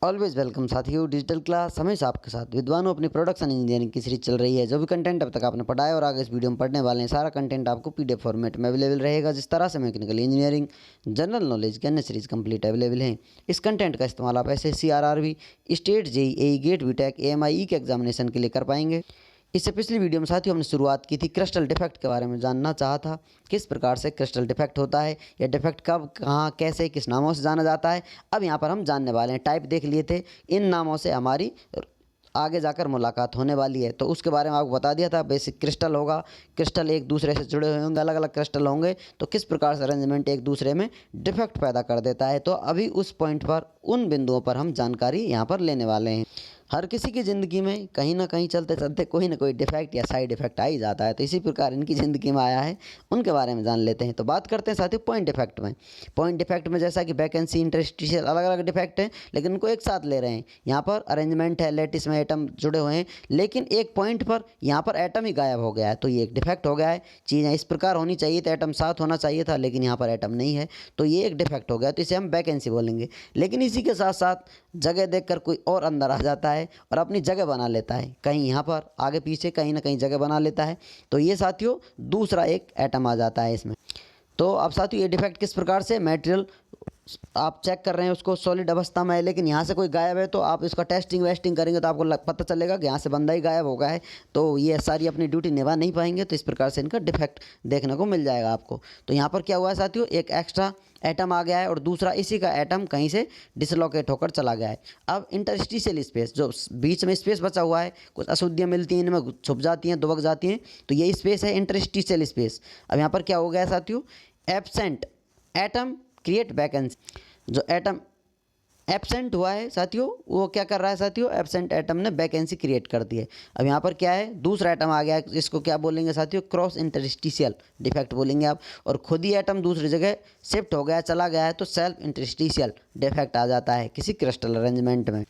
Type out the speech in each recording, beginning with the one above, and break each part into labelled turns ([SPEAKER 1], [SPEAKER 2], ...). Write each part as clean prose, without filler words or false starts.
[SPEAKER 1] Always welcome साथियों। Digital class हमेशा आपके साथ। विद्वानों, अपनी प्रोडक्शन इंजीनियरिंग की सीरीज चल रही है। जो भी कंटेंट अब तक आपने पढ़ा है और आगे इस वीडियो में पढ़ने वाले हैं, सारा कंटेंट आपको पीडीएफ फॉर्मेट में अवेलेबल रहेगा। जिस तरह से मैकेनिकल इंजीनियरिंग, जनरल नॉलेज की अन्य सीरीज कंप्लीट अवेलेबल हैं। इस कंटेंट का इस्तेमाल आप एसएससी, आरआरबी, स्टेट, जेईई, एई, गेट, बीटेक, एएमआई के एग्जामिनेशन के लिए कर पाएंगे। इससे पिछली वीडियो में साथियों हमने शुरुआत की थी क्रिस्टल डिफेक्ट के बारे में जानना चाहा था। किस प्रकार से क्रिस्टल डिफेक्ट होता है, या डिफेक्ट कब, कहाँ, कैसे, किस नामों से जाना जाता है। अब यहाँ पर हम जानने वाले हैं। टाइप देख लिए थे, इन नामों से हमारी आगे जाकर मुलाकात होने वाली है। तो उसके बारे में आपको बता दिया था। बेसिक क्रिस्टल होगा, क्रिस्टल एक दूसरे से जुड़े हुए होंगे, अलग अलग क्रिस्टल होंगे, तो किस प्रकार से अरेंजमेंट एक दूसरे में डिफेक्ट पैदा कर देता है। तो अभी उस पॉइंट पर, उन बिंदुओं पर हम जानकारी यहाँ पर लेने वाले हैं। हर किसी की ज़िंदगी में कहीं ना कहीं चलते चलते कोई ना कोई डिफेक्ट या साइड इफेक्ट आ ही जाता है। तो इसी प्रकार इनकी ज़िंदगी में आया है, उनके बारे में जान लेते हैं। तो बात करते हैं साथियों पॉइंट डिफेक्ट में। पॉइंट डिफेक्ट में जैसा कि वैकेंसी, इंटरस्टिशियल, अलग अलग डिफेक्ट हैं, लेकिन उनको एक साथ ले रहे हैं। यहाँ पर अरेंजमेंट है, लेटिस में एटम जुड़े हुए हैं, लेकिन एक पॉइंट पर यहाँ पर एटम ही गायब हो गया है, तो ये एक डिफेक्ट हो गया है। चीज़ें इस प्रकार होनी चाहिए थी, एटम साथ होना चाहिए था, लेकिन यहाँ पर एटम नहीं है, तो ये एक डिफेक्ट हो गया। तो इसे हम वैकेंसी बोलेंगे। लेकिन इसी के साथ साथ जगह देखकर कोई और अंदर आ जाता है और अपनी जगह बना लेता है, कहीं यहाँ पर आगे पीछे कहीं ना कहीं जगह बना लेता है, तो ये साथियों दूसरा एक एटम आ जाता है इसमें। तो अब साथियों ये डिफेक्ट किस प्रकार से, मटेरियल आप चेक कर रहे हैं उसको सॉलिड अवस्था में है, लेकिन यहाँ से कोई गायब है, तो आप इसका टेस्टिंग वेस्टिंग करेंगे तो आपको पता चलेगा कि यहाँ से बंदा ही गायब हो गया है, तो ये सारी अपनी ड्यूटी निभा नहीं पाएंगे। तो इस प्रकार से इनका डिफेक्ट देखने को मिल जाएगा आपको। तो यहाँ पर क्या हुआ है साथियों, एक एक्स्ट्रा एटम आ गया है और दूसरा इसी का एटम कहीं से डिसलोकेट होकर चला गया है। अब इंटरस्टिशियल स्पेस, जो बीच में स्पेस बचा हुआ है, कुछ अशुद्धियाँ मिलती हैं इनमें, छुप जाती हैं, दुबक जाती हैं, तो ये स्पेस है इंटरस्टिशियल स्पेस। अब यहाँ पर क्या हो गया है साथियों, एब्सेंट एटम क्रिएट वैकेंसी। जो एटम एब्सेंट हुआ है साथियों, वो क्या कर रहा है साथियों, एब्सेंट एटम ने वैकेंसी क्रिएट कर दी है। अब यहाँ पर क्या है, दूसरा एटम आ गया है, इसको क्या बोलेंगे साथियों, क्रॉस इंटरस्टिशियल डिफेक्ट बोलेंगे आप। और खुद ही एटम दूसरी जगह शिफ्ट हो गया, चला गया है, तो सेल्फ इंटरस्टिशियल डिफेक्ट आ जाता है किसी क्रिस्टल अरेंजमेंट में।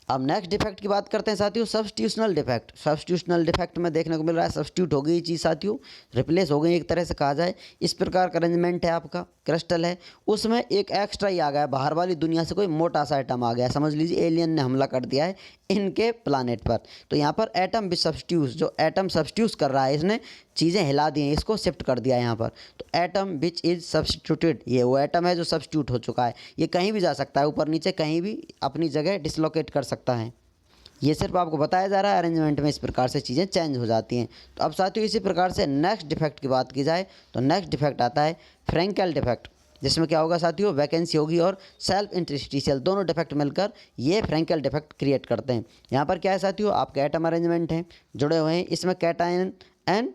[SPEAKER 1] अब नेक्स्ट डिफेक्ट की बात करते हैं साथियों, सब्स्टिट्यूशनल डिफेक्ट। सब्स्टिट्यूशनल डिफेक्ट में देखने को मिल रहा है, सब्स्टिट्यूट हो गई चीज़ साथियों, रिप्लेस हो गई एक तरह से कहा जाए। इस प्रकार का अरेंजमेंट है आपका, क्रिस्टल है, उसमें एक एक्स्ट्रा ही आ गया, बाहर वाली दुनिया से कोई मोटा सा एटम आ गया, समझ लीजिए एलियन ने हमला कर दिया है इनके प्लानेट पर। तो यहाँ पर एटम विद सब्स्टिट्यूट, जो एटम सब्स्टिट्यूट कर रहा है, इसने चीज़ें हिला दी हैं, इसको शिफ्ट कर दिया है यहाँ पर। तो एटम विच इज सब्स्टिट्यूटेड, ये वो एटम है जो सब्स्टिट्यूट हो चुका है। ये कहीं भी जा सकता है, ऊपर नीचे कहीं भी अपनी जगह डिसलोकेट कर सकता है। ये सिर्फ आपको बताया जा रहा है, अरेंजमेंट में इस प्रकार से चीज़ें चेंज हो जाती हैं। तो अब साथियों इसी प्रकार से नेक्स्ट डिफेक्ट की बात की जाए, तो नेक्स्ट डिफेक्ट आता है फ्रैंकेल डिफेक्ट, जिसमें क्या होगा साथियों, वैकेंसी होगी और सेल्फ इंटरस्टिशियल, दोनों डिफेक्ट मिलकर ये फ्रैंकेल डिफेक्ट क्रिएट करते हैं। यहाँ पर क्या है साथियों, आपके एटम अरेंजमेंट हैं, जुड़े हुए हैं, इसमें कैटायन एंड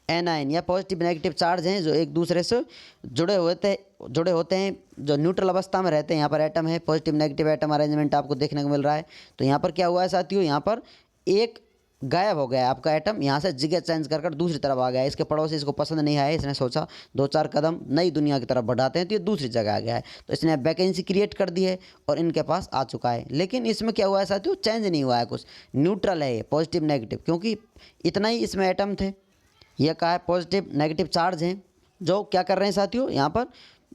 [SPEAKER 1] एनायन या पॉजिटिव नेगेटिव चार्ज हैं, जो एक दूसरे से जुड़े होते हैं, जो न्यूट्रल अवस्था में रहते हैं। यहाँ पर एटम है, पॉजिटिव नेगेटिव एटम अरेंजमेंट आपको देखने को मिल रहा है। तो यहाँ पर क्या हुआ है साथियों, यहाँ पर एक गायब हो गया है आपका एटम, यहाँ से जगह चेंज कर दूसरी तरफ आ गया है। इसके पड़ोसी इसको पसंद नहीं आया, इसने सोचा दो चार कदम नई दुनिया की तरफ बढ़ाते हैं, तो ये दूसरी जगह आ गया है, तो इसने वैकेंसी क्रिएट कर दी है और इनके पास आ चुका है। लेकिन इसमें क्या हुआ है साथियों, चेंज नहीं हुआ है कुछ, न्यूट्रल है ये, पॉजिटिव नेगेटिव, क्योंकि इतना ही इसमें एटम थे। यह कहा है पॉजिटिव नेगेटिव चार्ज हैं, जो क्या कर रहे हैं साथियों, यहाँ पर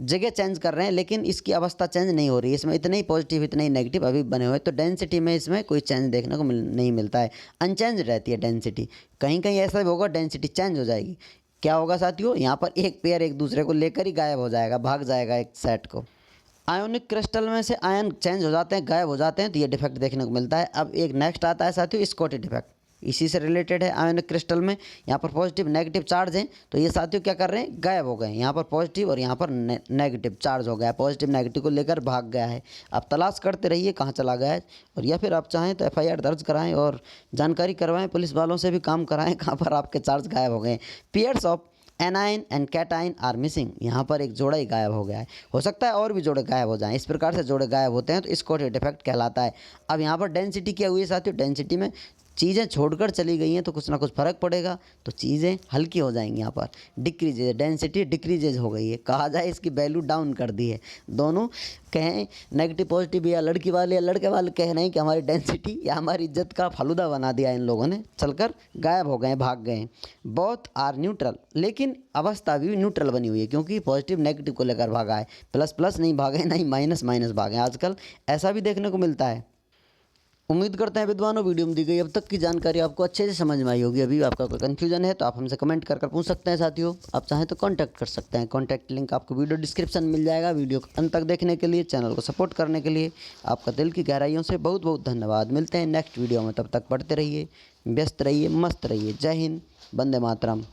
[SPEAKER 1] जगह चेंज कर रहे हैं, लेकिन इसकी अवस्था चेंज नहीं हो रही है। इसमें इतने ही पॉजिटिव इतने ही नेगेटिव अभी बने हुए, तो डेंसिटी में इसमें कोई चेंज देखने को नहीं मिलता है, अनचेंज रहती है डेंसिटी। कहीं कहीं ऐसा भी होगा डेंसिटी चेंज हो जाएगी। क्या होगा साथियों, यहाँ पर एक पेयर एक दूसरे को लेकर ही गायब हो जाएगा, भाग जाएगा एक सेट को। आयोनिक क्रिस्टल में से आयन चेंज हो जाते हैं, गायब हो जाते हैं, तो ये डिफेक्ट देखने को मिलता है। अब एक नेक्स्ट आता है साथियों स्कॉटी डिफेक्ट, इसी से रिलेटेड है। आयोनिक क्रिस्टल में यहाँ पर पॉजिटिव नेगेटिव चार्ज हैं, तो ये साथियों क्या कर रहे हैं, गायब हो गए। यहाँ पर पॉजिटिव और यहाँ पर नेगेटिव चार्ज हो गया है, पॉजिटिव नेगेटिव को लेकर भाग गया है। आप तलाश करते रहिए कहाँ चला गया है, और या फिर आप चाहें तो एफआईआर दर्ज कराएं और जानकारी करवाएं, पुलिस वालों से भी काम कराएं कहाँ पर आपके चार्ज गायब हो गए। पेयर्स ऑफ एनाइन एंड कैटाइन आर मिसिंग, यहाँ पर एक जोड़ा ही गायब हो गया है, हो सकता है और भी जोड़े गायब हो जाएं। इस प्रकार से जोड़े गायब होते हैं तो स्कॉटी डिफेक्ट कहलाता है। अब यहाँ पर डेंसिटी क्या हुई है साथियों, डेंसिटी में चीज़ें छोड़कर चली गई हैं तो कुछ ना कुछ फ़र्क पड़ेगा, तो चीज़ें हल्की हो जाएंगी। यहाँ पर डिक्रीजेज, डेंसिटी डिक्रीजेज हो गई है, कहा जाए इसकी वैल्यू डाउन कर दी है। दोनों कहें नेगेटिव पॉजिटिव, या लड़की वाले या लड़के वाले कह रहे हैं कि हमारी डेंसिटी या हमारी इज्जत का फालूदा बना दिया इन लोगों ने, चलकर गायब हो गए, भाग गए। बोथ आर न्यूट्रल, लेकिन अवस्था भी न्यूट्रल बनी हुई है, क्योंकि पॉजिटिव नेगेटिव को लेकर भागा है, प्लस प्लस नहीं भागे, नहीं माइनस माइनस भागे। आजकल ऐसा भी देखने को मिलता है। उम्मीद करते हैं विद्वानों, वीडियो में दी गई अब तक की जानकारी आपको अच्छे से समझ में आई होगी। अभी आपका कोई कन्फ्यूजन है तो आप हमसे कमेंट कर पूछ सकते हैं। साथियों, आप चाहें तो कांटेक्ट कर सकते हैं। कांटेक्ट लिंक आपको वीडियो डिस्क्रिप्शन में मिल जाएगा। वीडियो को अंत तक देखने के लिए, चैनल को सपोर्ट करने के लिए आपका दिल की गहराइयों से बहुत बहुत धन्यवाद। मिलते हैं नेक्स्ट वीडियो में, तब तक पढ़ते रहिए, व्यस्त रहिए, मस्त रहिए। जय हिंद, वंदे मातरम।